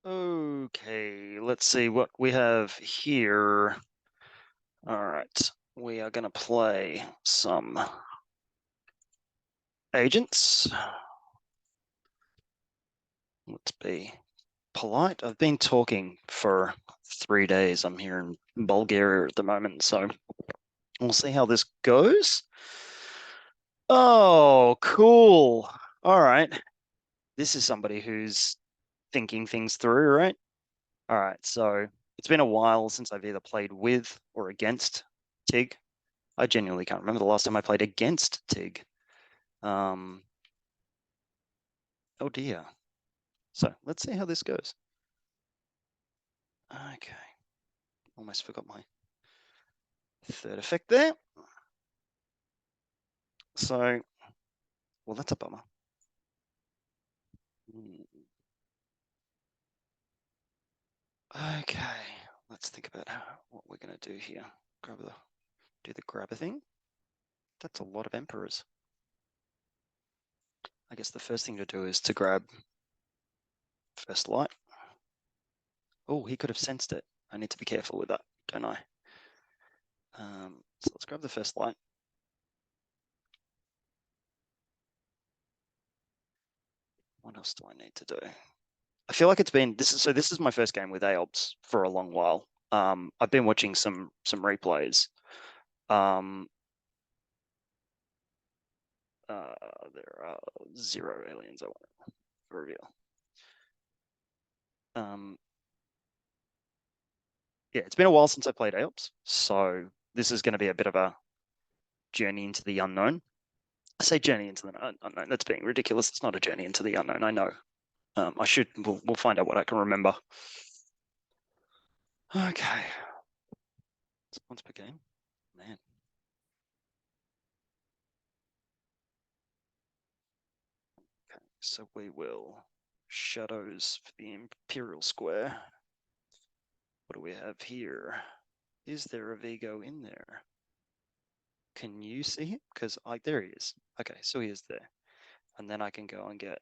Okay, let's see what we have here. All right, we are going to play some agents. Let's be polite. I've been talking for 3 days. I'm here in Bulgaria at the moment, so we'll see how this goes. Oh, cool. All right. This is somebody who's thinking things through, right? All right, so it's been a while since I've either played with or against TIG. I genuinely can't remember the last time I played against TIG. Oh dear. So let's see how this goes. Okay. Almost forgot my third effect there. So, well, that's a bummer. Okay, let's think about what we're going to do here. Do the grabber thing. That's a lot of emperors. I guess the first thing to do is to grab first light. Oh, he could have sensed it. I need to be careful with that, don't I? So let's grab the first light. What else do I need to do? I feel like it's been this is my first game with AOBS for a long while. I've been watching some replays. There are 0 aliens I want to reveal. Yeah, it's been a while since I played AOBS, so this is going to be a bit of a journey into the unknown. I say journey into the unknown. That's being ridiculous. It's not a journey into the unknown. I know. We'll find out what I can remember. Okay. It's once per game. Man. Okay, so we will shadows for the Imperial Square. What do we have here? Is there a Vigo in there? Can you see him? Because there he is. Okay, so he is there. And then I can go and get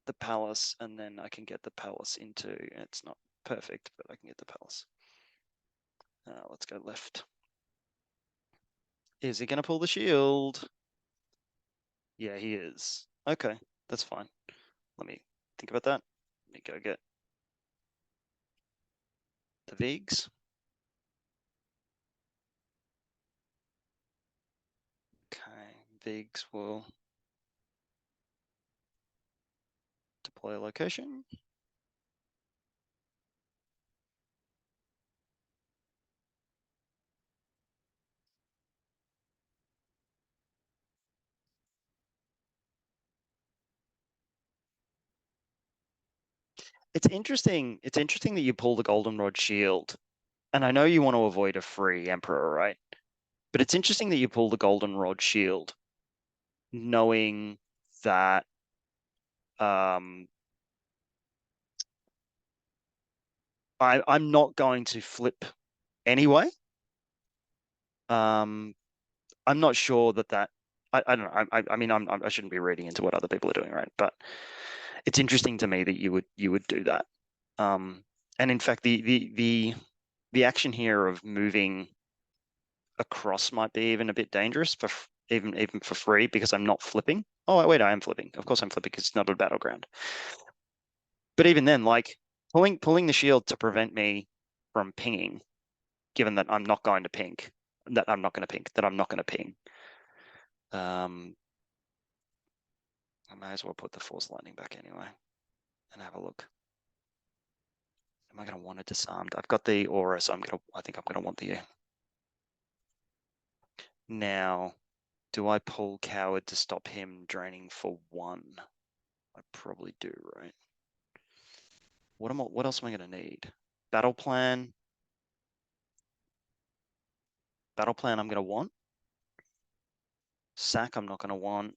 the palace, and then I can get the palace into, it's not perfect, but I can get the palace. Let's go left. Is he going to pull the shield? Yeah, he is. Okay, that's fine. Let me think about that. Let me go get the Vigs. Okay, Vigs will deploy a location. It's interesting. It's interesting that you pull the Goldenrod shield, and I know you want to avoid a free Emperor, right? But it's interesting that you pull the Goldenrod shield, knowing that I'm not going to flip anyway. I'm not sure that I don't know. I mean I shouldn't be reading into what other people are doing, right? But it's interesting to me that you would do that. And in fact, the action here of moving across might be even a bit dangerous for even for free, because I'm not flipping. Oh wait, I am flipping. Of course I'm flipping because it's not a battleground. But even then, like pulling the shield to prevent me from pinging, given that I'm not going to ping, that I'm not going to ping. I may as well put the Force Lightning back anyway and have a look. Am I going to want it disarmed? I've got the aura, so I think I'm going to want the. Now, do I pull Coward to stop him draining for 1? I probably do, right? What else am I going to need? Battle plan. Battle plan I'm going to want. Sack I'm not going to want.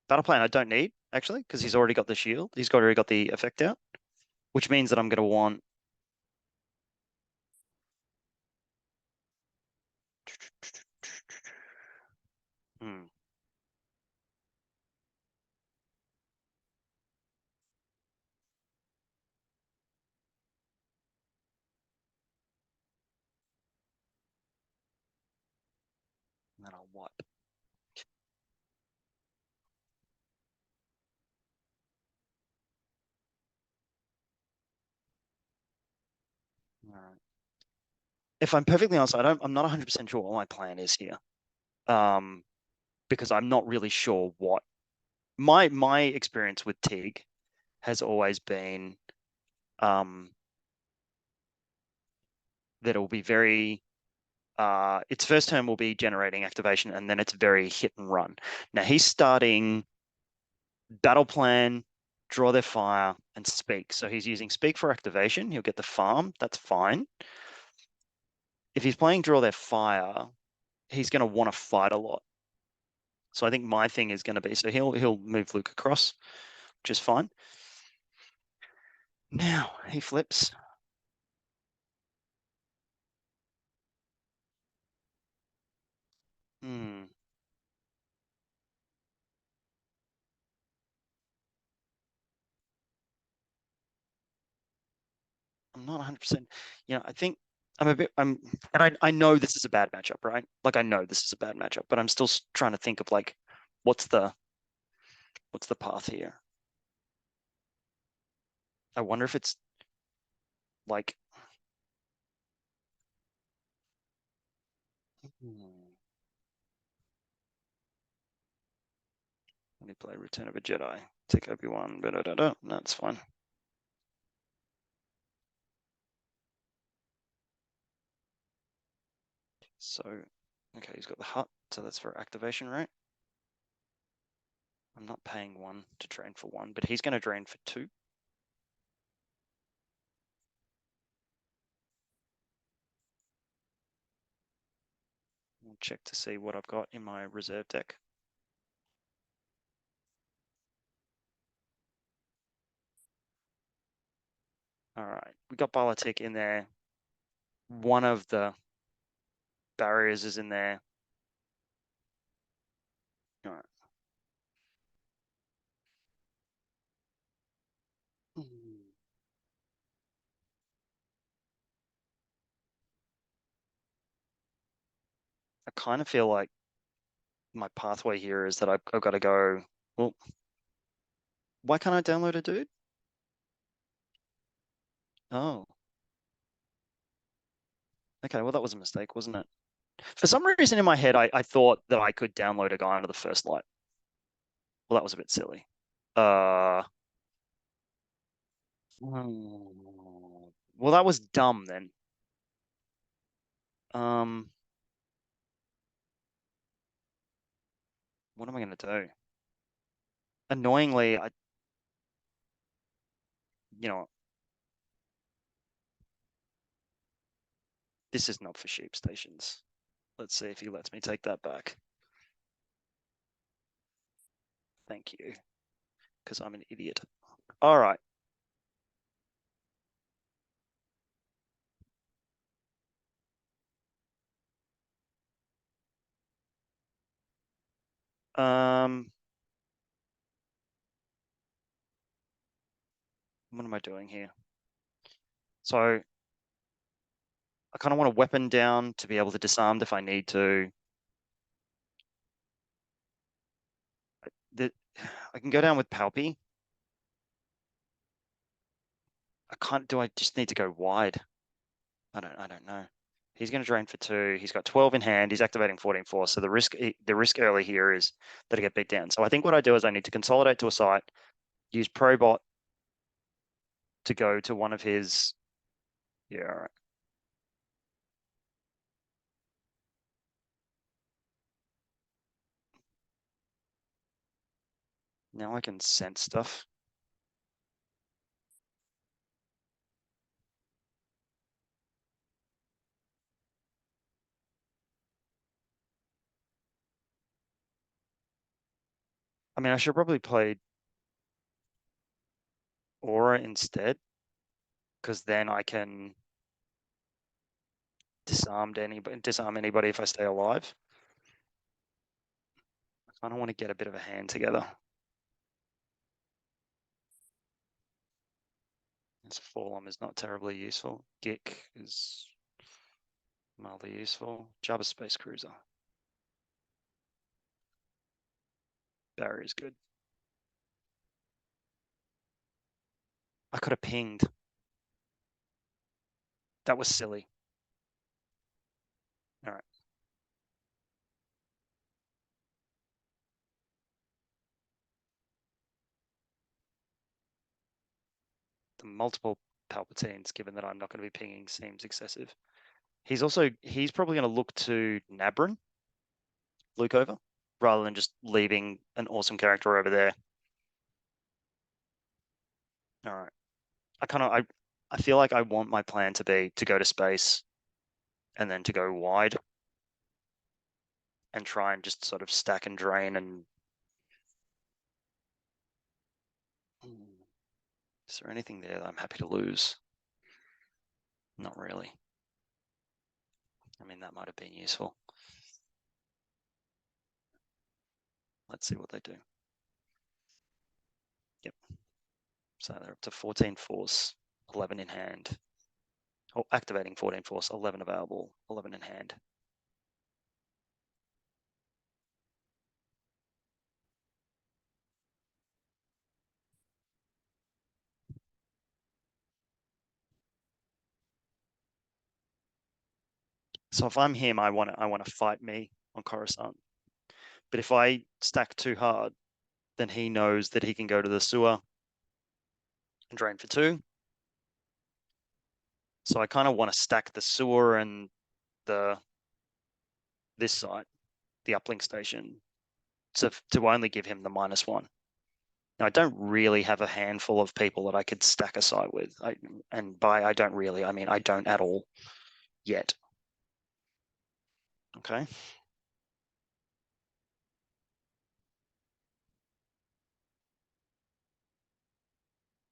Battle plan I don't need, actually, because he's already got the shield. He's already got the effect out, which means that I'm going to want. Hmm. what? All right. If I'm perfectly honest, I'm not 100% sure what my plan is here. Because I'm not really sure what my experience with TIG has always been that it will be very its first turn will be generating activation, and then it's very hit and run. Now he's starting battle plan, draw their fire, and speak. So he's using speak for activation. He'll get the farm. That's fine. If he's playing draw their fire, he's going to want to fight a lot. So I think my thing is going to be, so he'll move Luke across, which is fine. Now he flips. Hmm. I'm not 100%. I think and I know this is a bad matchup, right? Like I know this is a bad matchup, but I'm still trying to think of like, what's the path here? I wonder if it's like, let me play Return of a Jedi, take Obi-Wan, no, that's fine. So, okay, he's got the hut, so that's for activation, right? I'm not paying 1 to drain for 1, but he's going to drain for 2. We'll check to see what I've got in my reserve deck. All right, we got Balatik in there. One of the barriers is in there. All right. I kind of feel like my pathway here is that I've got to go, well, why can't I download a dude? Oh, okay, well, that was a mistake, wasn't it? For some reason in my head, I thought that I could download a guy under the first light. Well, that was a bit silly. Well, that was dumb then. What am I going to do? Annoyingly, this is not for sheep stations. Let's see if he lets me take that back. Thank you, because I'm an idiot. All right. What am I doing here? So I kind of want a weapon down to be able to disarm if I need to. I can go down with Palpy. I just need to go wide? I don't know. He's going to drain for 2. He's got 12 in hand. He's activating 14-4. So the risk early here is that I get beat down. So I think what I do is I need to consolidate to a site, use Probot to go to one of his. Yeah, all right. Now I can sense stuff. I mean, I should probably play Aura instead, because then I can disarm anybody if I stay alive. I kind of want to get a bit of a hand together. This Forlom is not terribly useful. Gik is mildly useful. Jabba Space Cruiser. Barrier is good. I could have pinged. That was silly. All right. The multiple Palpatines, given that I'm not going to be pinging, seems excessive. He's probably going to look to Nabrin, Luke over, rather than just leaving an awesome character over there. All right. I feel like I want my plan to be to go to space and then to go wide and try and just sort of stack and drain and is there anything there that I'm happy to lose? Not really. I mean, that might have been useful. Let's see what they do. Yep. So they're up to 14 force, 11 in hand. Oh, activating 14 force, 11 available, 11 in hand. So if I'm him, I want to fight me on Coruscant. But if I stack too hard, then he knows that he can go to the sewer and drain for 2. So I kind of want to stack the sewer and this site, the uplink station, to only give him the -1. Now, I don't really have a handful of people that I could stack a site with. And by I don't really, I mean I don't at all yet. Okay.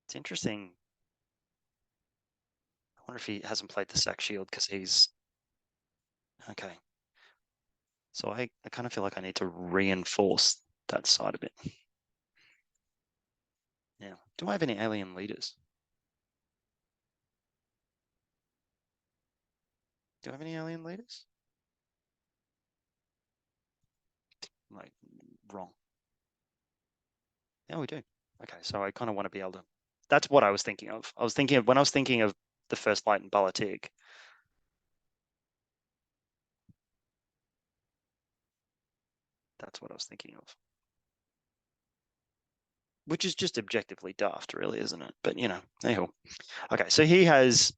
It's interesting. I wonder if he hasn't played the sack shield because he's okay. So I kind of feel like I need to reinforce that side a bit. Yeah. Do I have any alien leaders? Do I have any alien leaders? Like, wrong. Yeah, we do. Okay, so I kind of want to be able to. That's what I was thinking of. When I was thinking of the First Light and Balatig. That's what I was thinking of. Which is just objectively daft, really, isn't it? But, you know, anyhow. Okay, so he has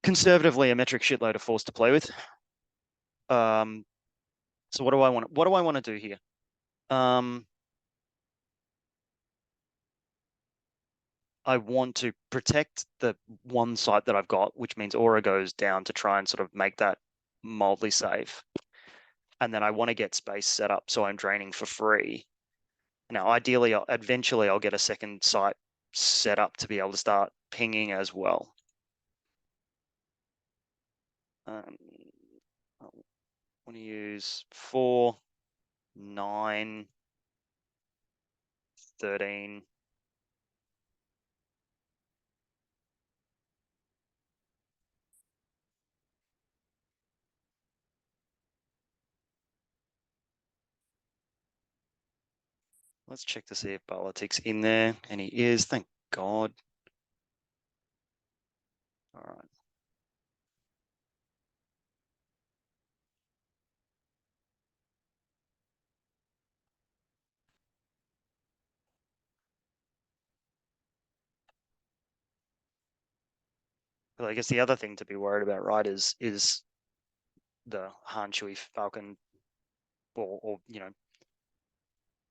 conservatively a metric shitload of force to play with. So what do I want? What do I want to do here? I want to protect the one site that I've got, which means aura goes down to try and sort of make that mildly safe. And then I want to get space set up so I'm draining for free. Now, ideally, eventually I'll get a second site set up to be able to start pinging as well. I want to use 4, 9, 13. Let's check to see if Balatik's in there, and he is, thank God. All right. But I guess the other thing to be worried about, right, is the Han Chewie Falcon or you know,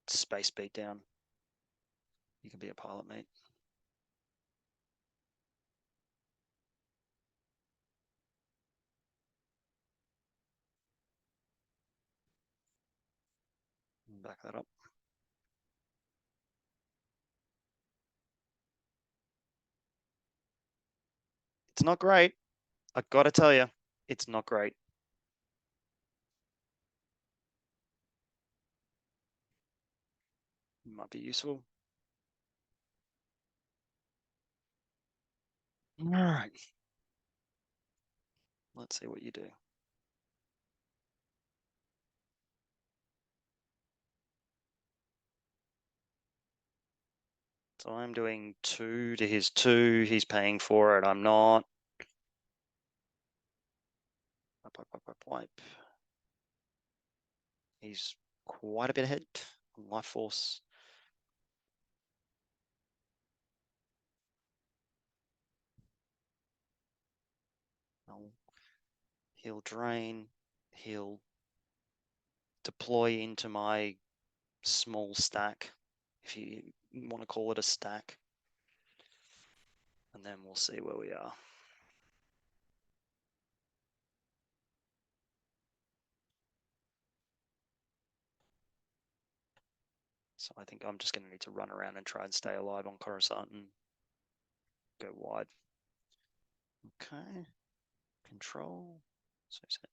space beatdown. You can be a pilot, mate. Back that up. It's not great. I gotta tell you, it's not great. Might be useful. All right. Let's see what you do. So I'm doing 2 to his 2. He's paying for it. I'm not. Wipe. He's quite a bit ahead on life force. He'll drain. He'll deploy into my small stack, if you want to call it a stack. And then we'll see where we are. So I think I'm just going to need to run around and try and stay alive on Coruscant and go wide. Okay. Control. So set.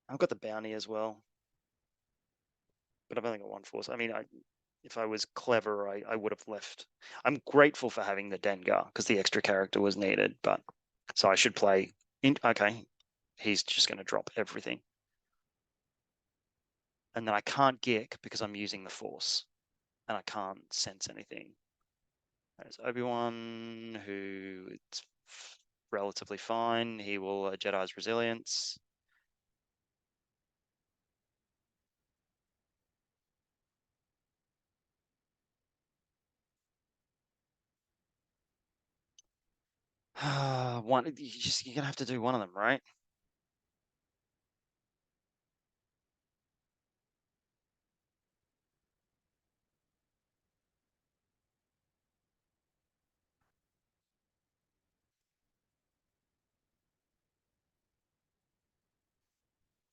I've got the bounty as well, but I've only got 1 force. I mean, if I was clever, I would have left. I'm grateful for having the Dengar because the extra character was needed, but so I should play in. Okay, he's just going to drop everything. And then I can't Gick because I'm using the force and I can't sense anything. There's Obi-Wan, who it's relatively fine. He will Jedi's resilience. One, you're gonna have to do one of them, right?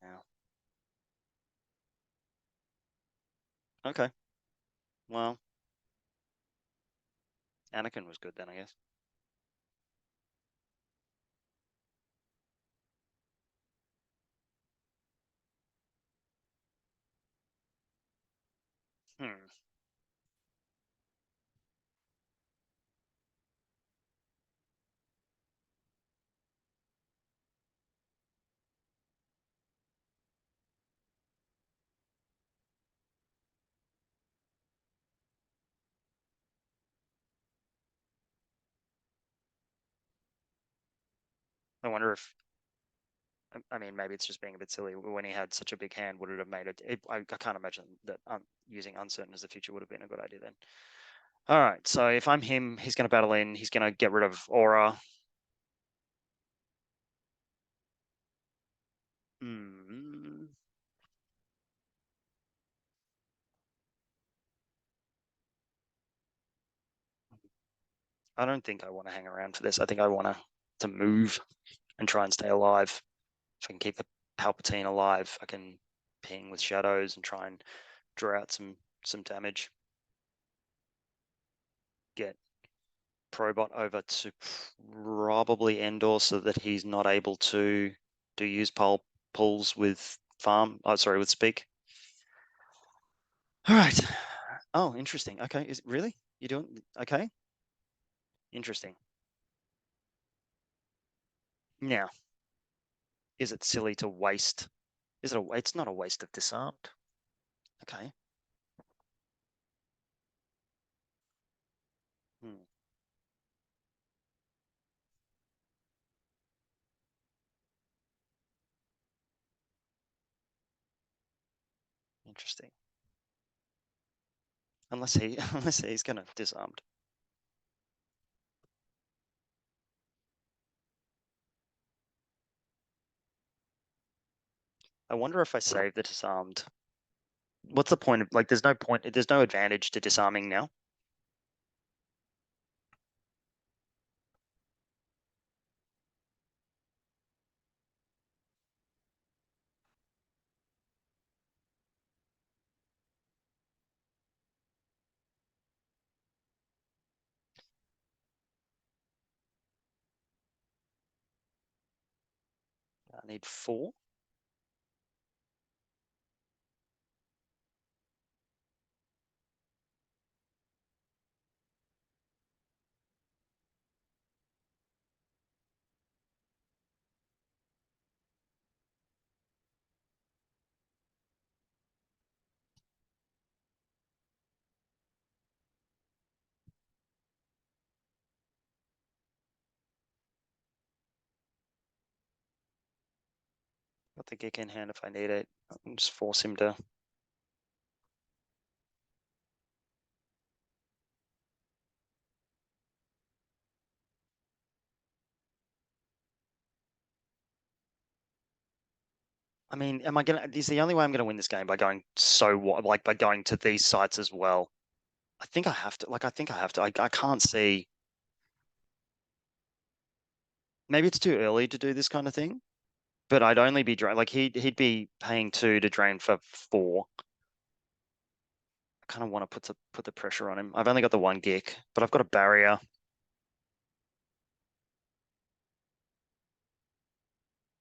Yeah. Okay. Well, Anakin was good then, I guess. Hmm. I wonder if, I mean, maybe it's just being a bit silly. When he had such a big hand, would it have made it? I can't imagine that using uncertain as the future would have been a good idea then. All right, so if I'm him, he's going to battle in. He's going to get rid of Aura. Hmm. I don't think I want to hang around for this. I think I want to move and try and stay alive. If I can keep the Palpatine alive, I can ping with shadows and try and draw out some damage. Get Probot over to probably Endor so that he's not able to do use pulls with farm. Oh, sorry, with speak. All right. Oh, interesting. Okay, is really you doing okay? Interesting. Now, is it silly to waste? Is it a? It's not a waste of disarmed. Okay. Hmm. Interesting. Unless unless he's gonna disarmed. I wonder if I save the disarmed. What's the point of like? There's no point. There's no advantage to disarming now. I need 4. Put the Geek in hand if I need it. I'll just force him to. I mean, am I gonna? Is the only way I'm gonna win this game by going so what? Like by going to these sites as well? I think I have to. Like I think I have to. I can't see. Maybe it's too early to do this kind of thing. But I'd only be drain like he'd be paying 2 to drain for 4. I kind of want to put the pressure on him. I've only got the 1 Geek, but I've got a barrier.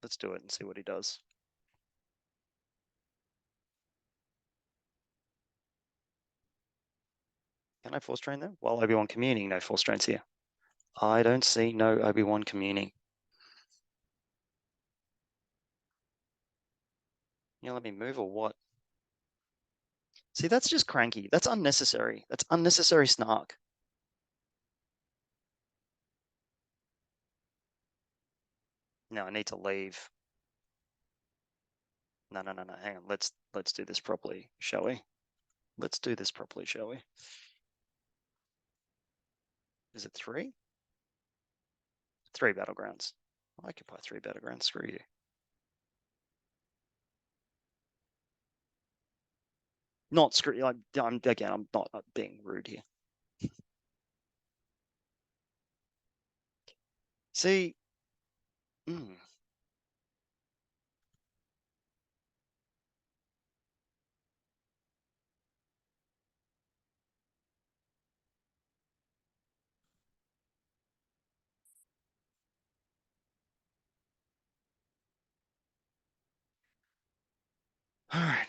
Let's do it and see what he does. Can I force drain them? While Obi-Wan communing, no force drains here. I don't see no Obi-Wan communing. You let me move or what? See, that's just cranky. That's unnecessary. That's unnecessary snark. No, I need to leave. No. Hang on. Let's do this properly, shall we? Let's do this properly, shall we? Is it 3? 3 battlegrounds. I occupy 3 battlegrounds. Screw you. Not screw. Like, I'm not being rude here. See. All right.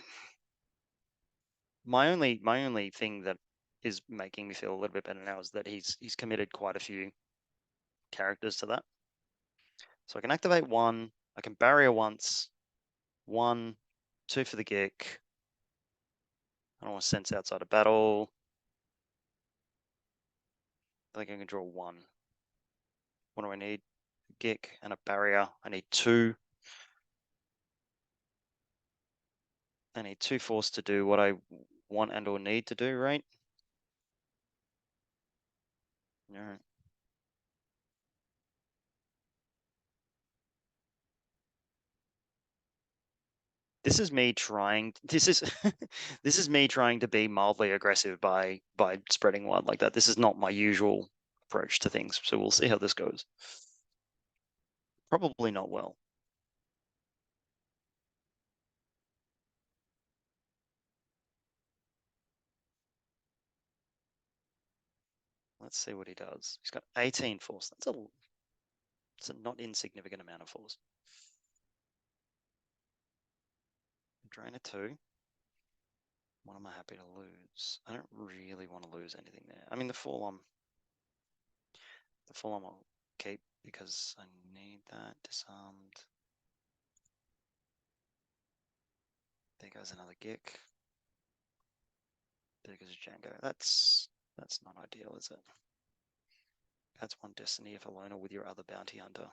My only thing that is making me feel a little bit better now is that he's committed quite a few characters to that. So I can activate 1. I can barrier once. 1, 2 for the Geek. I don't want to sense outside of battle. I think I can draw 1. What do I need? A Geek and a barrier. I need 2. I need 2 force to do what I want and or need to do, right? All right. This is me trying. This is this is me trying to be mildly aggressive by spreading 1 like that. This is not my usual approach to things, so we'll see how this goes. Probably not well. Let's see what he does. He's got 18 force. It's a not insignificant amount of force. Drain a 2. What am I happy to lose? I don't really want to lose anything there. I mean, the full I'll keep because I need that disarmed. There goes another Gick. There goes Django. That's not ideal, is it? That's 1 destiny if alone or with your other bounty hunter.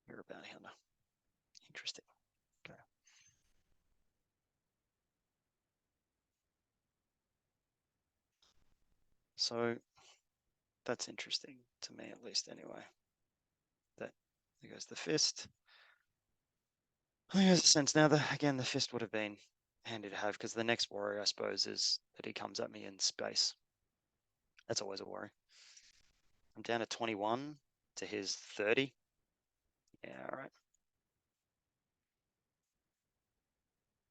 You're a bounty hunter. Interesting. Okay. So that's interesting to me, at least, anyway. There goes the fist. There's a sense now that again the fist would have been handy to have because the next worry, I suppose, is that he comes at me in space. That's always a worry. I'm down to 21 to his 30. Yeah, all right.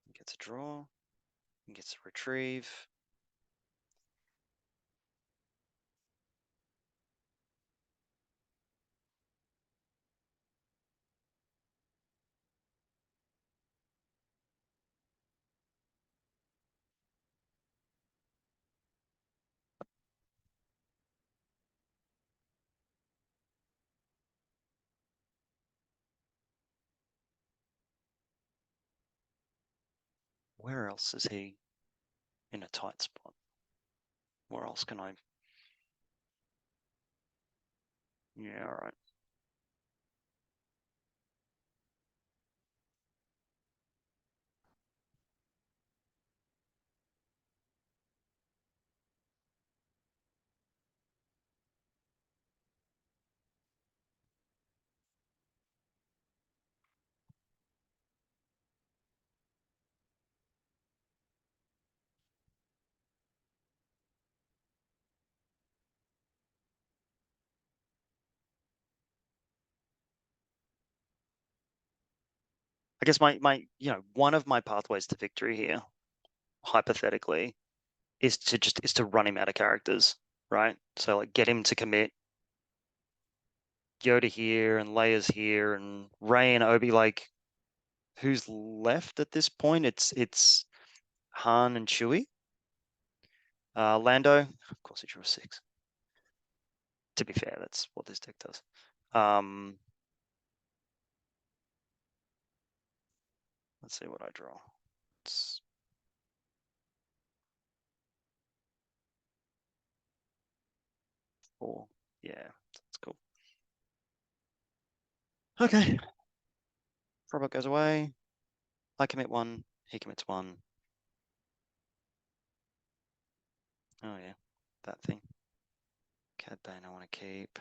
He gets a draw. He gets a retrieve. Where else is he in a tight spot? Where else can I? Yeah, all right. guess my one of my pathways to victory here, hypothetically, is to run him out of characters, right? So like get him to commit Yoda here and Leia's here and Rey and Obi. Like, who's left at this point? It's Han and Chewie. Lando, of course, he drew a 6. To be fair, that's what this deck does. Let's see what I draw. It's 4. Yeah, that's cool. Okay. Robot goes away. I commit 1. He commits 1. Oh yeah, that thing. Cad Bane I want to keep.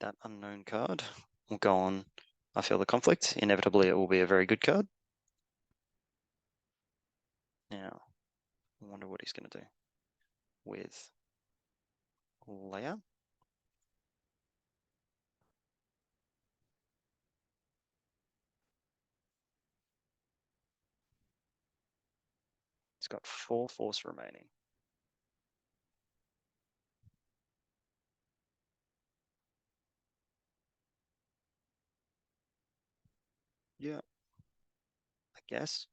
That unknown card will go on. I feel the conflict. Inevitably, it will be a very good card. Now, I wonder what he's going to do with Leia. He's got 4 force remaining. Yeah, I guess.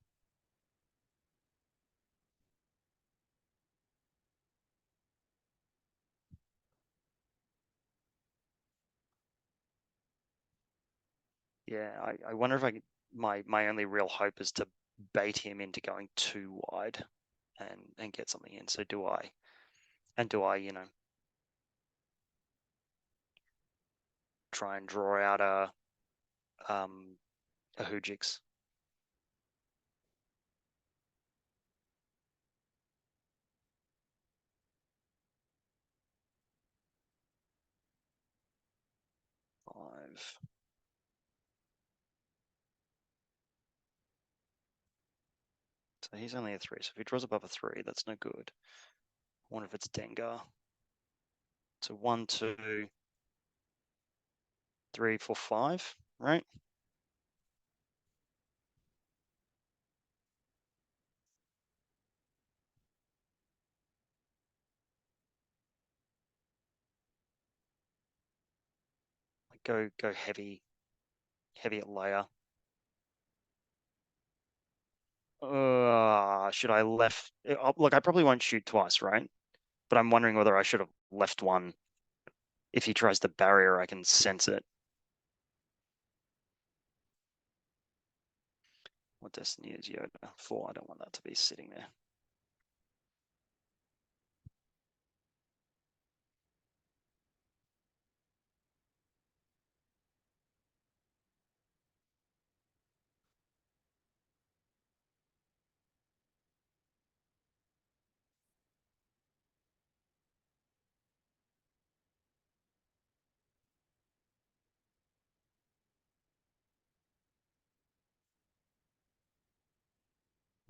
Yeah, I wonder if I could, my only real hope is to bait him into going too wide and get something in. So do I? And do I, try and draw out a Hoojix? Five. So he's only a 3. So if he draws above a 3, that's no good. I wonder if it's Dengar. So 1, 2, 3, 4, 5, right? Go heavy at Leia. Should I left? Look, I probably won't shoot twice, right? But I'm wondering whether I should have left one. If he tries the barrier, I can sense it. What destiny is Yoda? 4. I don't want that to be sitting there.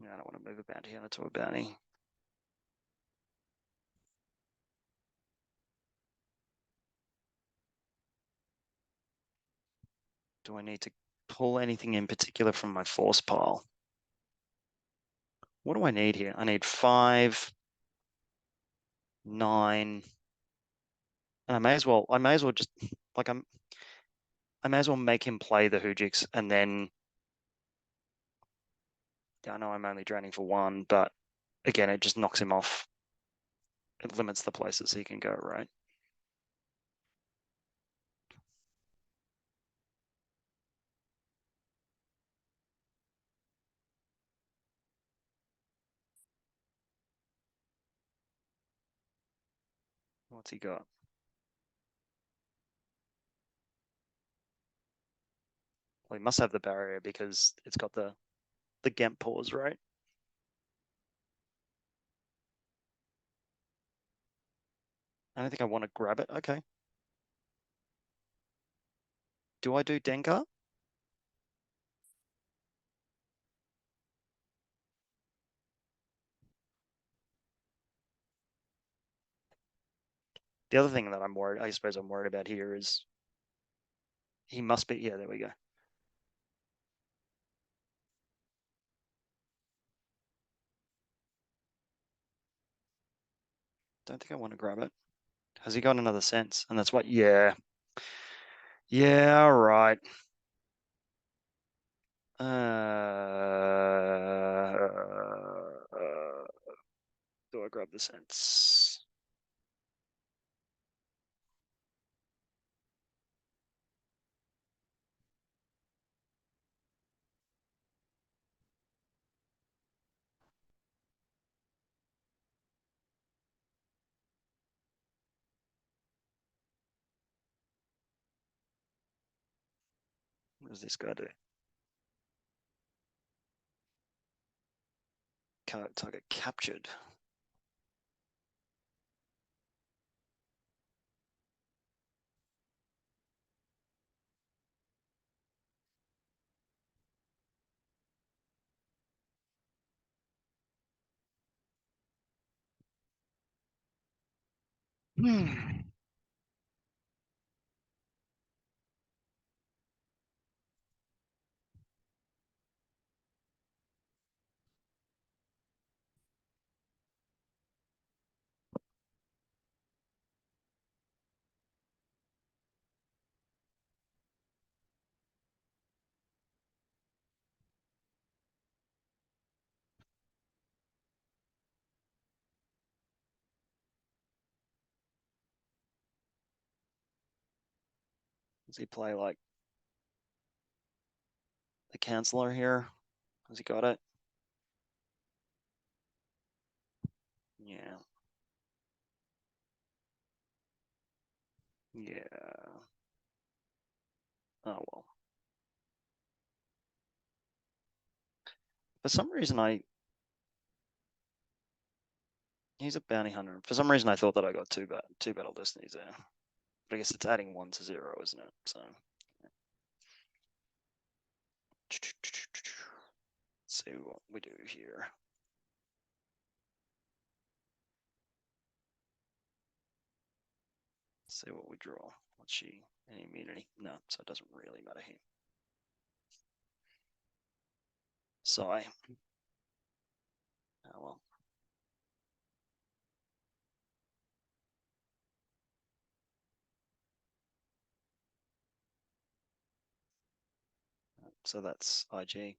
Yeah, I don't want to move a bounty hunter to a bounty. Do I need to pull anything in particular from my force pile? What do I need here? I need 5, 9, and I may as well just like I may as well make him play the Hoojix and then I know I'm only draining for 1, but again it just knocks him off. It limits the places he can go, right? What's he got? Well, he must have the barrier because it's got the Gemp pause, right? I don't think I want to grab it. Okay. Do I do Dengar? The other thing that I suppose I'm worried about here is he must be, yeah, there we go. Don't think I want to grab it. Has he got another sense? And that's what, yeah. Yeah, all right. Do I grab the sense? What does this guy do? Target captured. Hmm. Does he play like the counselor here? Has he got it? Yeah. Yeah. Oh well. For some reason he's a bounty hunter. For some reason I thought that I got two battle destinies there. But I guess it's adding 1 to 0, isn't it? So let's see what we do here. Let's see what we draw. What's she? Any immunity? No, so it doesn't really matter here. Sigh. Oh well. So that's IG.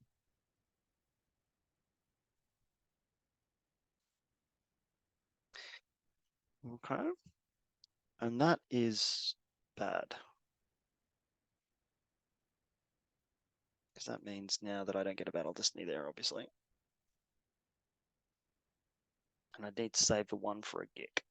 Okay. And that is bad. Because that means now that I don't get a battle destiny there, obviously. And I need to save the 1 for a gick.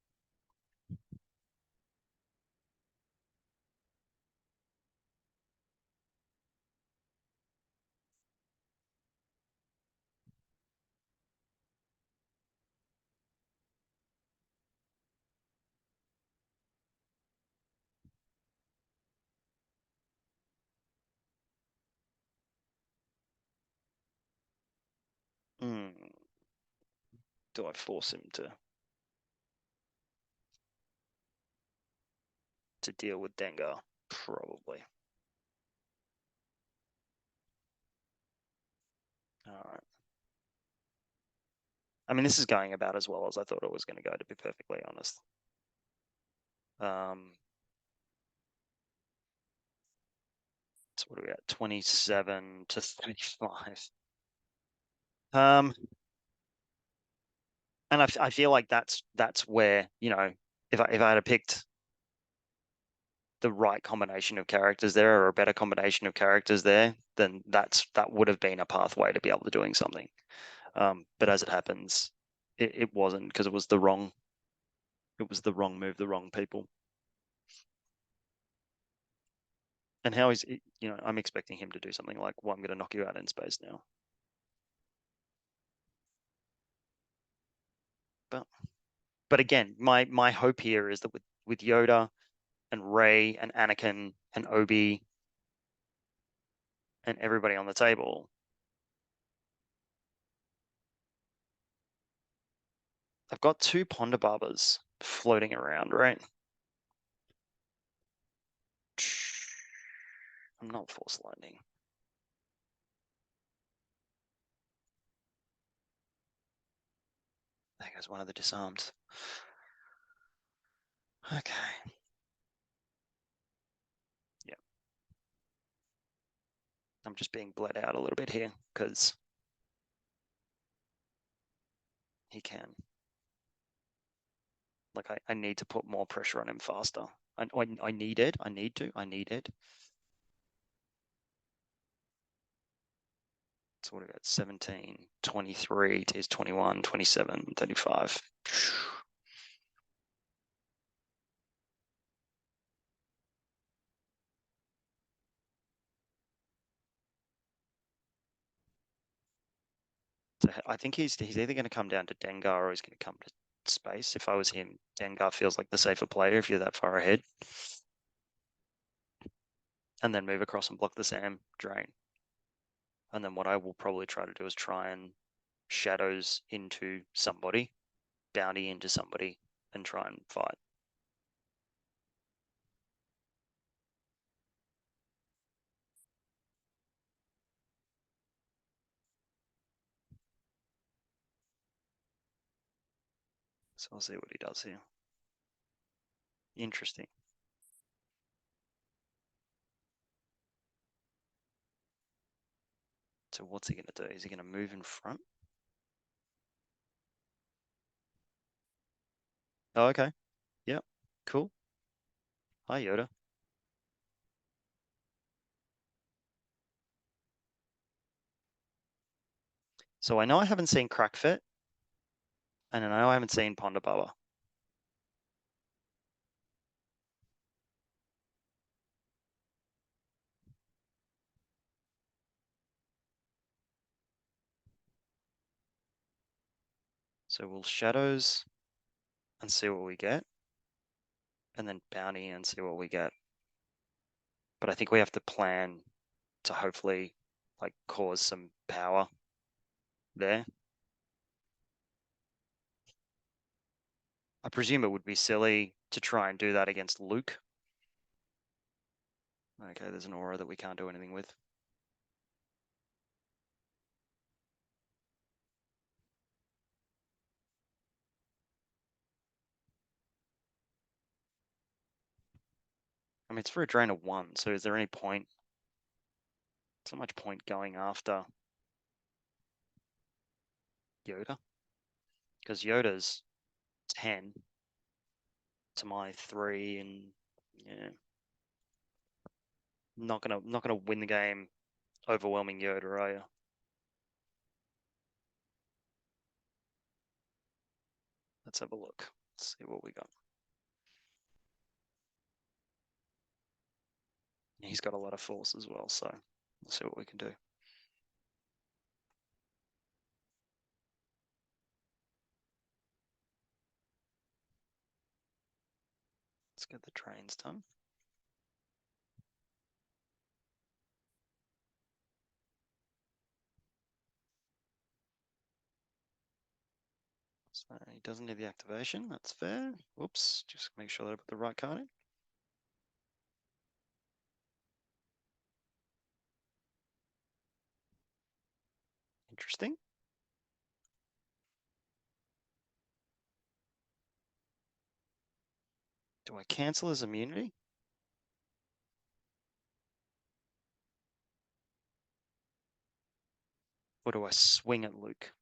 Do I force him to deal with Dengar? Probably. All right. I mean, this is going about as well as I thought it was going to go, to be perfectly honest. So what are we at? 27 to 35. And I feel like that's where, you know, if I had picked the right combination of characters there, or a better combination of characters there, then that would have been a pathway to be able to doing something. But as it happens, it wasn't, because it was the wrong move, the wrong people. And how is it, you know, I'm expecting him to do something like, well, I'm going to knock you out in space now. But again, my hope here is that with Yoda and Rey and Anakin and Obi and everybody on the table, I've got 2 Ponda Barbas floating around, right? I'm not force lightning. There goes one of the disarms. Okay. Yeah. I'm just being bled out a little bit here because he can. Like I need to put more pressure on him faster. I need it. I need it. So what do we got? 17, 23, T's 21, 27, 35. So I think he's either going to come down to Dengar or he's going to come to space. If I was him, Dengar feels like the safer player if you're that far ahead. And then move across and block the Sam drain. And then what I will probably try to do is try and shadows into somebody, bounty into somebody, and try and fight. So I'll see what he does here. Interesting. So what's he going to do? Is he going to move in front? Oh, okay. Yep. Cool. Hi, Yoda. So I know I haven't seen Crackfit, and I know I haven't seen Ponda Baba. So we'll shadows and see what we get, and then bounty and see what we get. But I think we have to plan to hopefully like cause some power there. I presume it would be silly to try and do that against Luke. Okay, there's an aura that we can't do anything with. I mean, it's for a drain of 1, so is there any point? So much point going after Yoda? Because Yoda's 10 to my 3, and yeah, not gonna win the game overwhelming Yoda, are you? Let's have a look. Let's see what we got. He's got a lot of force as well, so we'll see what we can do. Let's get the trains done. So he doesn't need the activation, that's fair. Whoops, just make sure that I put the right card in. Interesting. Do I cancel his immunity? Or do I swing at Luke?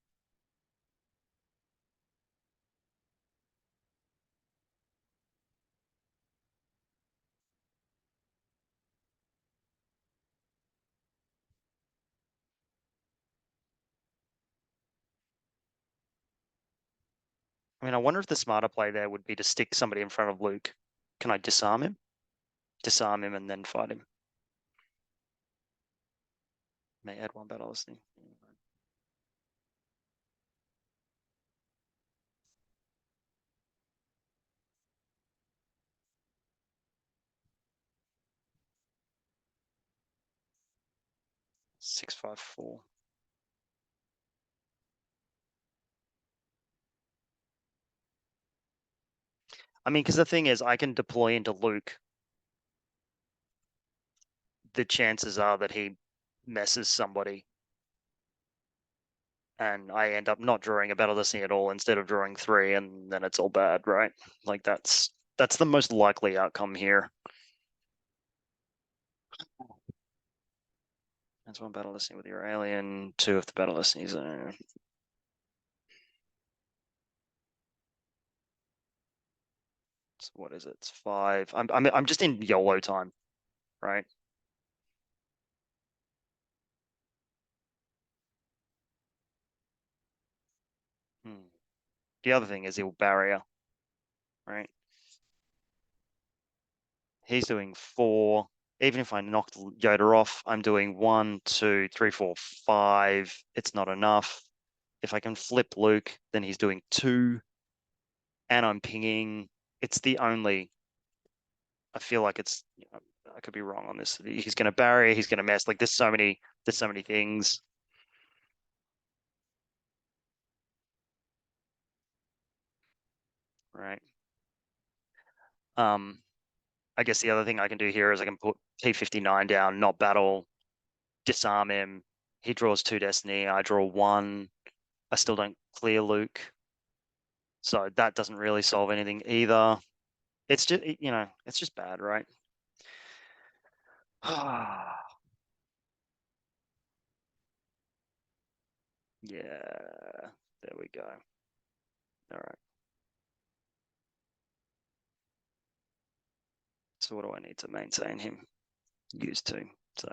I mean, I wonder if the smarter play there would be to stick somebody in front of Luke. Can I disarm him? Disarm him and then fight him. May add 1 battle listening. 654. I mean, because the thing is, I can deploy into Luke, the chances are that he messes somebody and I end up not drawing a battle destiny at all instead of drawing 3, and then it's all bad, right? Like that's the most likely outcome here. That's 1 battle destiny with your alien, 2 if the battle destinies are. So what is it? It's 5. I'm just in YOLO time, right? The other thing is he'll barrier, right? He's doing 4. Even if I knocked Yoda off, I'm doing 1, 2, 3, 4, 5. It's not enough. If I can flip Luke, then he's doing 2, and I'm pinging. It's the only. I feel like it's. I could be wrong on this. He's going to barrier. He's going to mess. Like there's so many. There's so many things. Right. I guess the other thing I can do here is I can put P59 down, not battle, disarm him. He draws 2 destiny. I draw 1. I still don't clear Luke. So that doesn't really solve anything either. It's just, it's just bad, right? Yeah, there we go. All right. So what do I need to maintain him? Use 2. So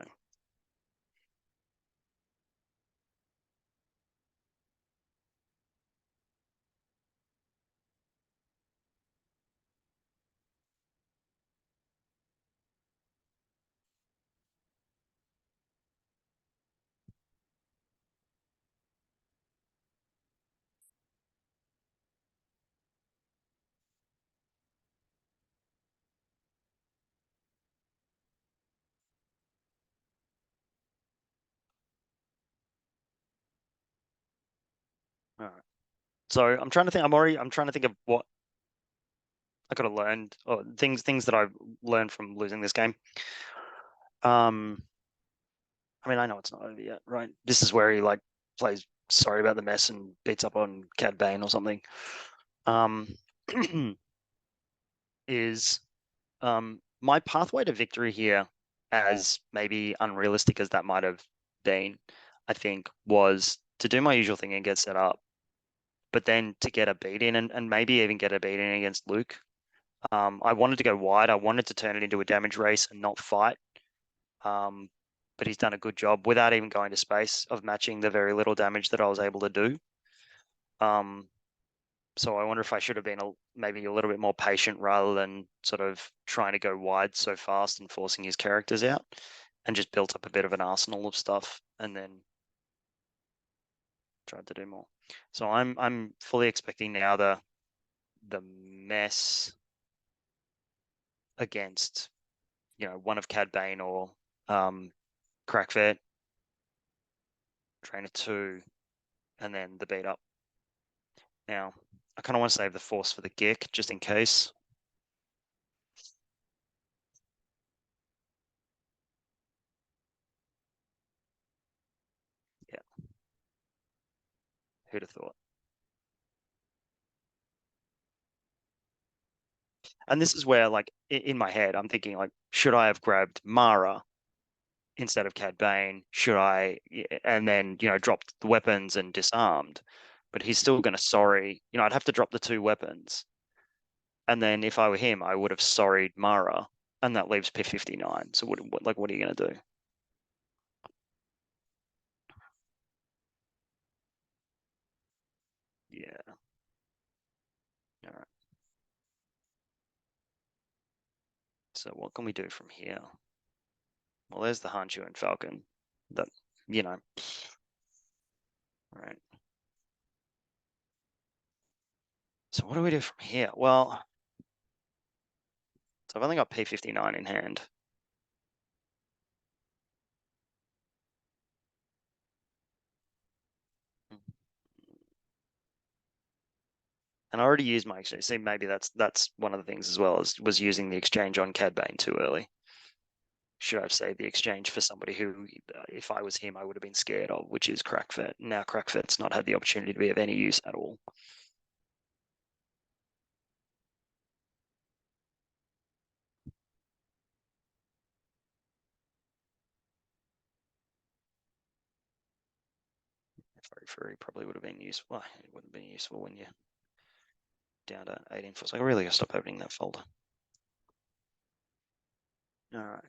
all right. So I'm trying to think. I'm trying to think of what I could have learned, or things that I've learned from losing this game. I mean, I know it's not over yet, right? This is where he like plays sorry about the mess and beats up on Cad Bane or something. Um, is my pathway to victory here, as maybe unrealistic as that might have been, I think, was to do my usual thing and get set up, but then to get a beat in and maybe even get a beat in against Luke. I wanted to go wide. I wanted to turn it into a damage race and not fight. But he's done a good job without even going to space of matching the very little damage that I was able to do. So I wonder if I should have been maybe a little bit more patient rather than sort of trying to go wide so fast and forcing his characters out, and just built up a bit of an arsenal of stuff and then tried to do more. So I'm fully expecting now the mess against one of Cad Bane or Crackvet, Trainer 2, and then the beat up. Now, I kind of want to save the force for the Gick just in case. Yeah, who'd have thought? And this is where, like, in my head, I'm thinking, like, should I have grabbed Mara instead of Cad Bane? Should I, and then, dropped the weapons and disarmed? But he's still going to sorry. I'd have to drop the 2 weapons. And then if I were him, I would have sorried Mara. And that leaves P59. So what are you going to do? Yeah. All right. So what can we do from here? Well, there's the Hanchu and Falcon. That, right. So what do we do from here? Well, so I've only got P59 in hand. And I already used my exchange. See, maybe that's one of the things as well, was using the exchange on Cad Bane too early. should I say, the exchange for somebody who, if I was him, I would have been scared of, which is Crackvet. Now Crackvet's not had the opportunity to be of any use at all. Furry Furry probably would have been useful. Well, it wouldn't have been useful when you're down to 18 foot. I really gotta stop opening that folder. All right.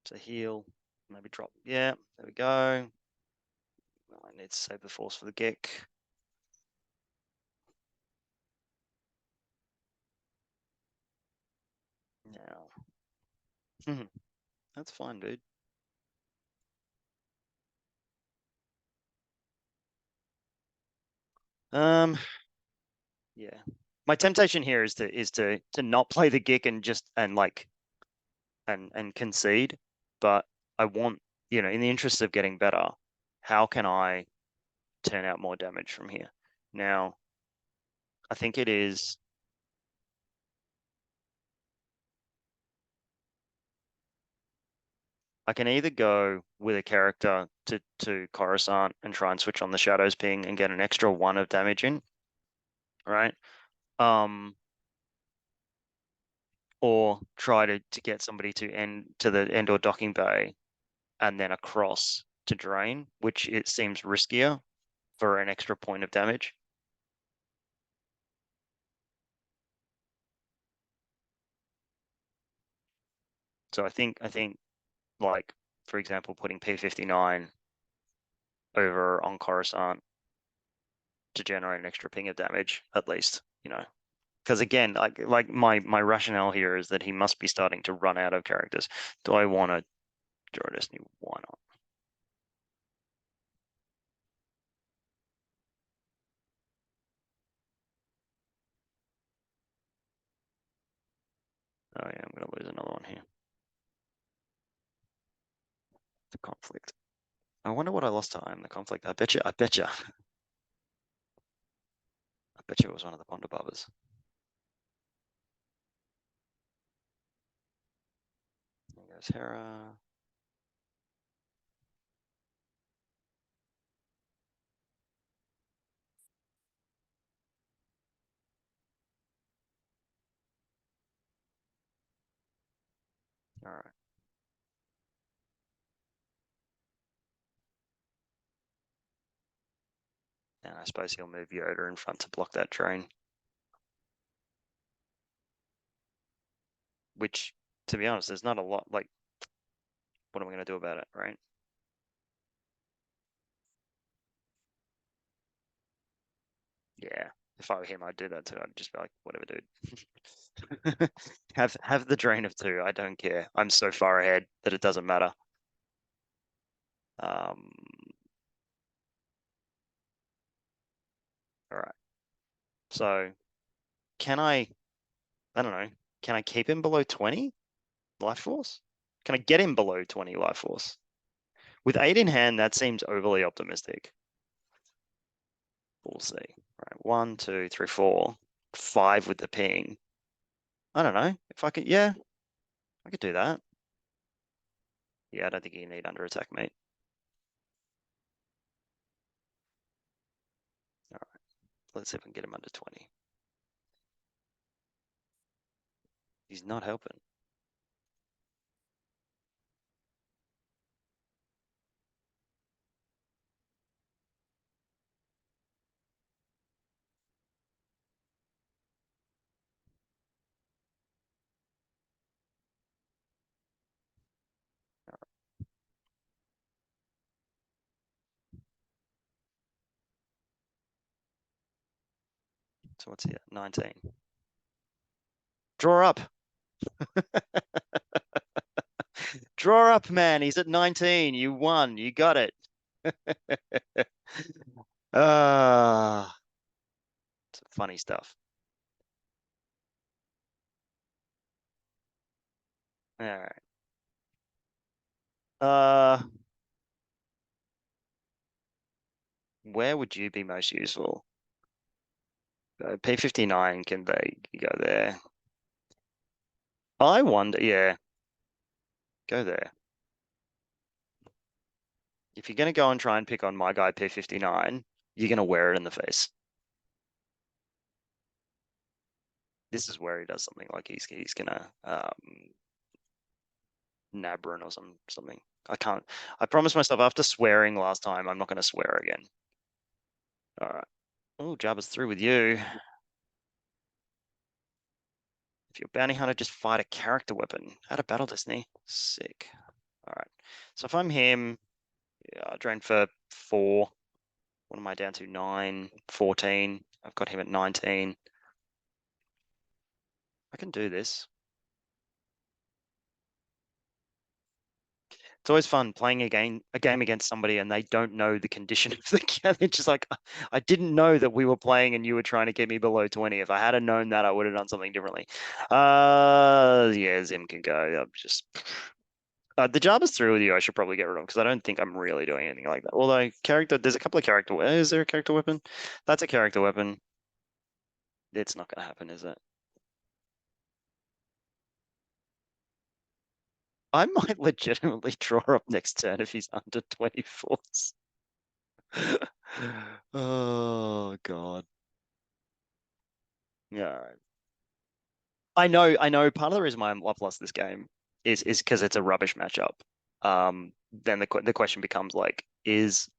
So heal, maybe drop. Yeah, there we go. I need to save the force for the Gek. Now, that's fine, dude. Yeah. My temptation here is to not play the Gek and just and concede, but I want, in the interest of getting better, how can I turn out more damage from here? Now, I think it is. I can either go with a character to Coruscant and try and switch on the Shadows ping and get an extra 1 of damage in, right? Or try to get somebody to the Endor docking bay and then across to drain, which it seems riskier for an extra point of damage. So I think like, for example, putting P59 over on Coruscant to generate an extra ping of damage, at least, because again, like my rationale here is that he must be starting to run out of characters. Do I want to draw Destiny? Why not? Oh yeah, I'm gonna lose another one here. The conflict. I wonder what I lost to the conflict. I bet you. I bet you it was one of the Pondabubbas. There goes Hera. All right. And I suppose he'll move Yoda in front to block that train. Which, to be honest, there's not a lot. Like, what am I going to do about it, right? Yeah. If I were him, I'd do that too. I'd just be like, whatever, dude. have the drain of 2. I don't care. I'm so far ahead that it doesn't matter. Um. All right. So, can I? I don't know. Can I keep him below 20 life force? Can I get him below 20 life force? With 8 in hand, that seems overly optimistic. We'll see. All right, 1, 2, 3, 4, 5 with the ping. I don't know if I could. Yeah, I could do that. Yeah, I don't think you need under attack, mate. All right, let's see if we can get him under 20. He's not helping. So what's he at? 19. Draw up. Draw up, man. He's at 19. You won. You got it. Ah, funny stuff. All right. Uh, where would you be most useful? P59 can be, you go there. I wonder, yeah. Go there. If you're going to go and try and pick on my guy P59, you're going to wear it in the face. This is where he does something like he's going to Nabrin or something. I can't. I promised myself after swearing last time, I'm not going to swear again. All right. Oh, Jabba's through with you. If you're bounty hunter, just fight a character weapon. Out of battle destiny. Sick. All right. So if I'm him, yeah, drain for 4. What am I down to? 9, 14. I've got him at 19. I can do this. It's always fun playing a game against somebody and they don't know the condition of the game. It's just like, I didn't know that we were playing and you were trying to get me below 20. If I had known that, I would have done something differently. Yeah, Zim can go. I'm just the Jabba's through with you. I should probably get rid of because I don't think I'm really doing anything like that. Although there's a couple of character. Is there a character weapon? That's a character weapon. It's not going to happen, is it? I might legitimately draw up next turn if he's under 24s. Oh God. Yeah. I know. Part of the reason why I've lost this game is because it's a rubbish matchup. Then the question becomes like, is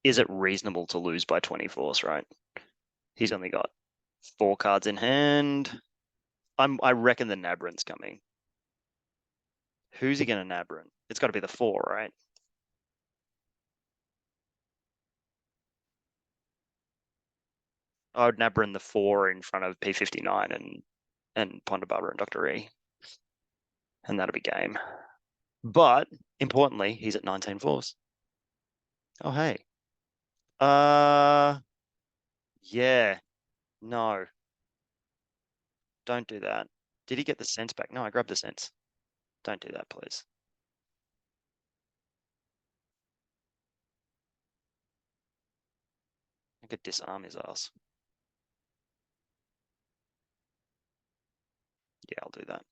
it reasonable to lose by 24s, right? He's only got 4 cards in hand. I reckon the Nabrin's coming. Who's he gonna Nabrin? It's got to be the 4, right? I would Nabrin the 4 in front of P59 and Ponda Barbara and Dr. E. And that'll be game. But importantly, he's at 19 fours. Oh hey. Yeah. No. Don't do that. Did he get the sense back? No, I grabbed the sense. Don't do that, please. I could disarm his ass. Yeah, I'll do that.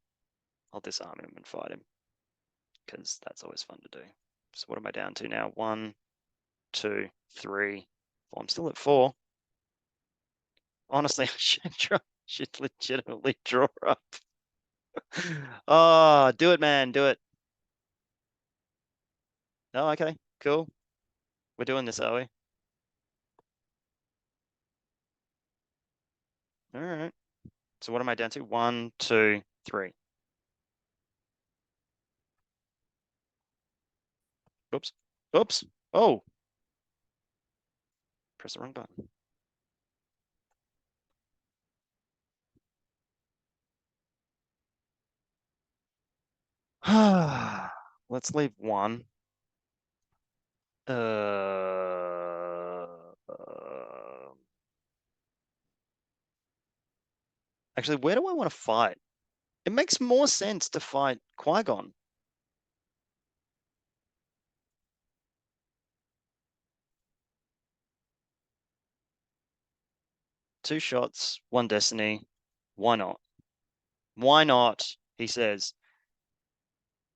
I'll disarm him and fight him. Because that's always fun to do. So what am I down to now? 1, 2, 3. Well, I'm still at 4. Honestly, I should legitimately draw up. Oh, do it, man. Do it. Oh, okay. Cool. We're doing this, are we? All right. So what am I down to? 1, 2, 3. Oops. Oops. Oh. Press the wrong button. Let's leave 1. Actually, where do I want to fight? It makes more sense to fight Qui-Gon. Two shots, 1 destiny. Why not? Why not? He says.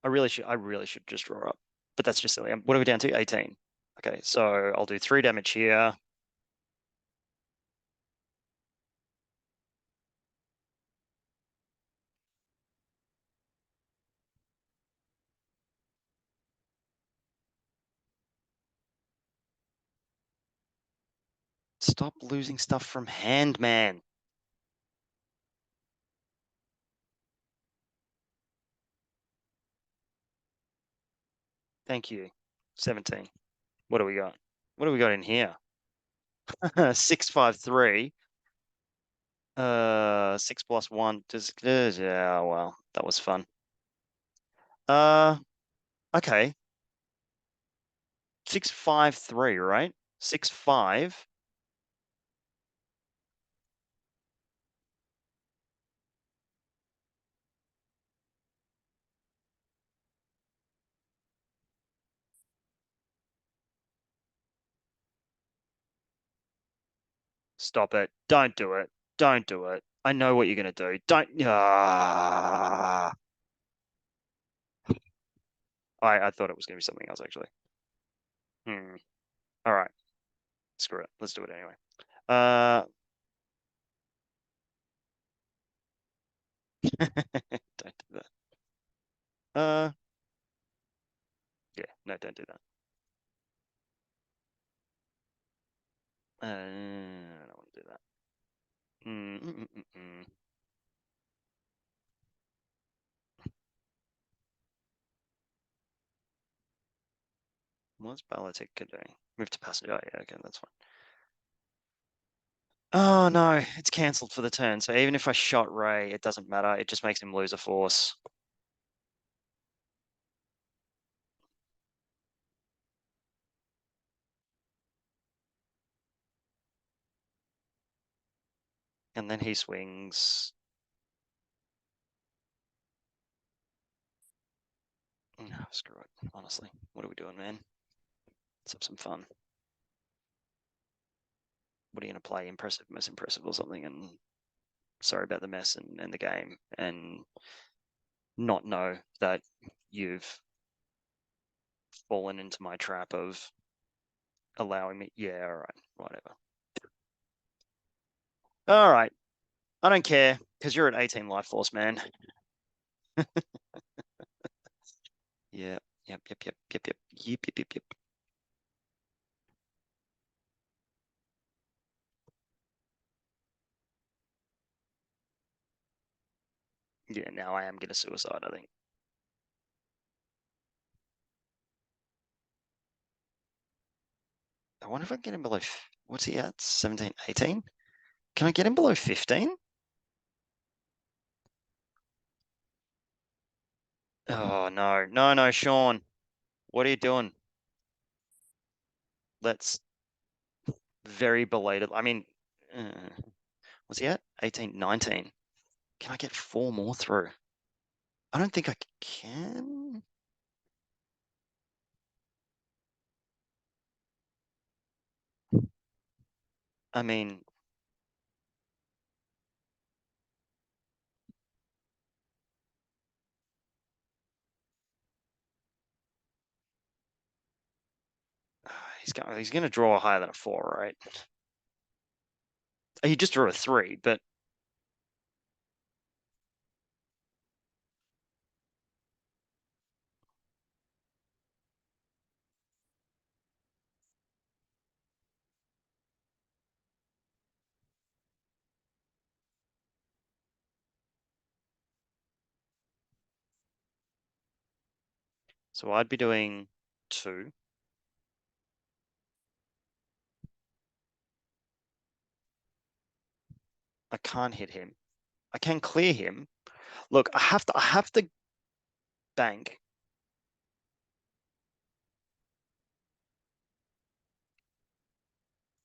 I really should just draw up. But that's just silly. What are we down to? 18. Okay, so I'll do 3 damage here. Stop losing stuff from hand, man. Thank you. 17. What do we got? What do we got in here? 653. 6 plus 1. Yeah, well, that was fun. Okay. 653, right? 6-5. Stop it. Don't do it. Don't do it. I know what you're gonna do. Don't. I thought it was going to be something else, actually. All right. Screw it. Let's do it anyway. Don't do that. Yeah, no, don't do that. I don't want to do that. What's Balatic doing? Move to passive. Oh, yeah, okay, that's fine. Oh, no, it's cancelled for the turn. So even if I shot Ray, it doesn't matter. It just makes him lose a force. And then he swings. No, screw it, honestly. What are we doing, man? Let's have some fun. What are you going to play? Impressive, most impressive or something? And sorry about the mess and the game. And not know that you've fallen into my trap of allowing me. Yeah, all right, whatever. All right. I don't care because you're an 18 life force, man. Yeah. Yep. Yep. Yeah, now I am going to suicide, I think. I wonder if I can get him below, what's he at? 17, 18? Can I get him below 15? Oh, no, Sean. What are you doing? Let's very belated. I mean, what's he at? 18, 19. Can I get 4 more through? I don't think I can. I mean, he's going to draw higher than a 4, right? He just drew a 3, but so I'd be doing 2. I can't hit him. I can clear him. Look, I have to bank.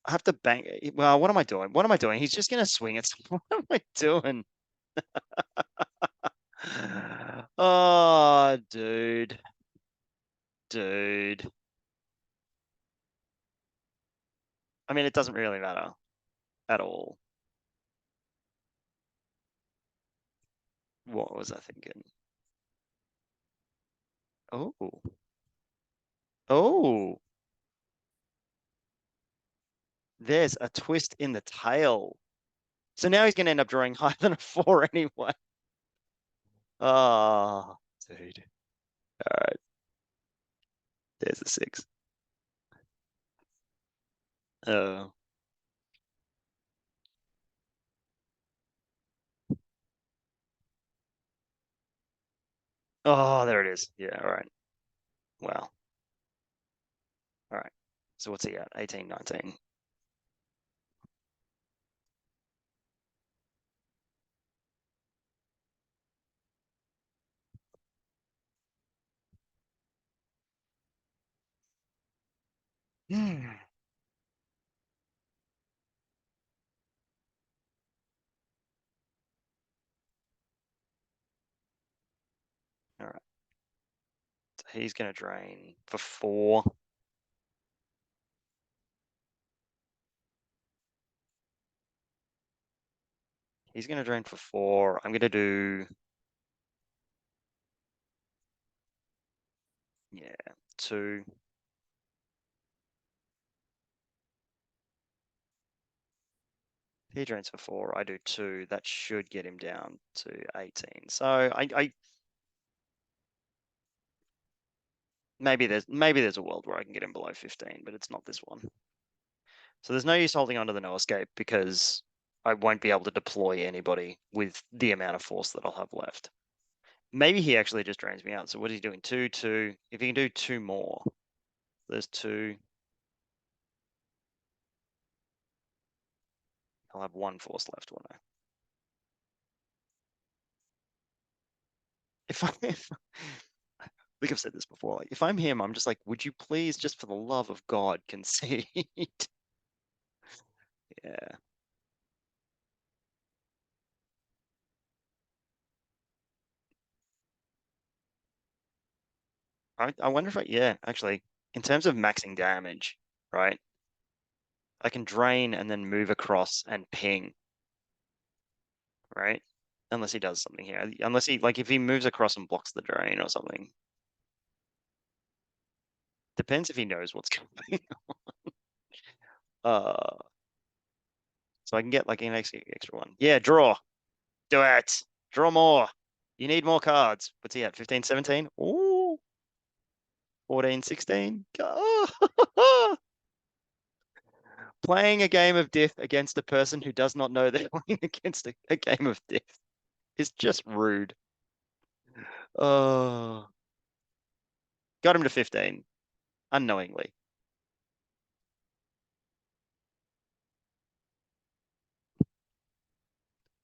I have to bank. Well, what am I doing? What am I doing? He's just gonna swing it. What am I doing? Oh, dude. I mean, it doesn't really matter at all. What was I thinking? Oh. Oh. There's a twist in the tail. So now he's going to end up drawing higher than a 4 anyway. Oh, dude. All right. There's a 6. Oh. Oh, there it is. Yeah, all right. Wow. All right. So what's he at? 18, 19. All right. So he's going to drain for 4. He's going to drain for 4. I'm going to do Yeah, 2. He drains for 4. I do 2. That should get him down to 18. So I maybe there's a world where I can get him below 15, but it's not this one. So there's no use holding on to the no escape because I won't be able to deploy anybody with the amount of force that I'll have left. Maybe he actually just drains me out. So what is he doing? 2, 2. If he can do 2 more, there's 2. I'll have 1 force left, won't I? If I think I've said this before, like if I'm him, I'm just like, would you please, just for the love of God, concede? Yeah. I wonder if yeah, actually, in terms of maxing damage, right? I can drain and then move across and ping, right? Unless he does something here. Unless he, like, if he moves across and blocks the drain or something. Depends if he knows what's coming. Uh, so I can get like an extra one. Yeah, draw. Do it. Draw more. You need more cards. What's he at? 15, 17? Ooh. 14, 16. Playing a game of death against a person who does not know they're playing against a game of death is just rude. Oh, got him to 15 unknowingly.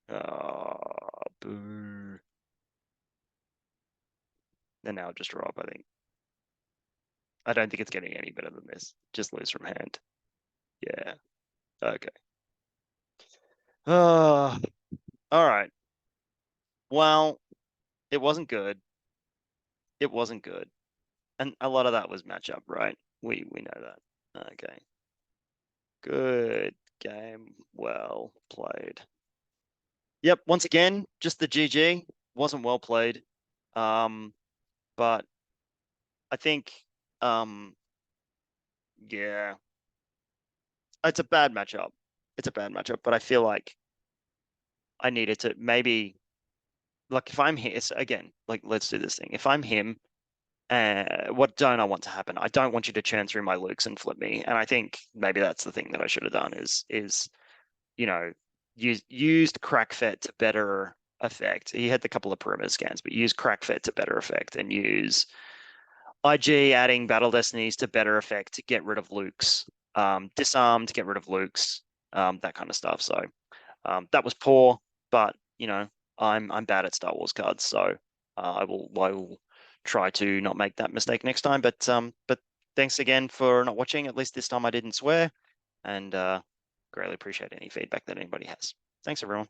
Oh, boo. And now just draw up, I think. I don't think it's getting any better than this. Just lose from hand. Yeah. Okay. Oh, all right. Well, it wasn't good. It wasn't good. And a lot of that was matchup, right? We know that. Okay. Good game. Well played. Yep, once again, just the GG. Wasn't well played. But I think yeah, it's a bad matchup. It's a bad matchup, but I feel like I needed to maybe, like, if I'm here, so again, like, let's do this thing. If I'm him, what don't I want to happen? I don't want you to churn through my lukes and flip me. And I think maybe that's the thing that I should have done is you know, used crackfet to better effect. He had the couple of perimeter scans, but use crackfet to better effect and use IG adding battle destinies to better effect to get rid of Luke's, disarm to get rid of Luke's, that kind of stuff. So that was poor, but I'm bad at Star Wars cards, so I will try to not make that mistake next time. But thanks again for not watching. At least this time I didn't swear, and greatly appreciate any feedback that anybody has. Thanks, everyone.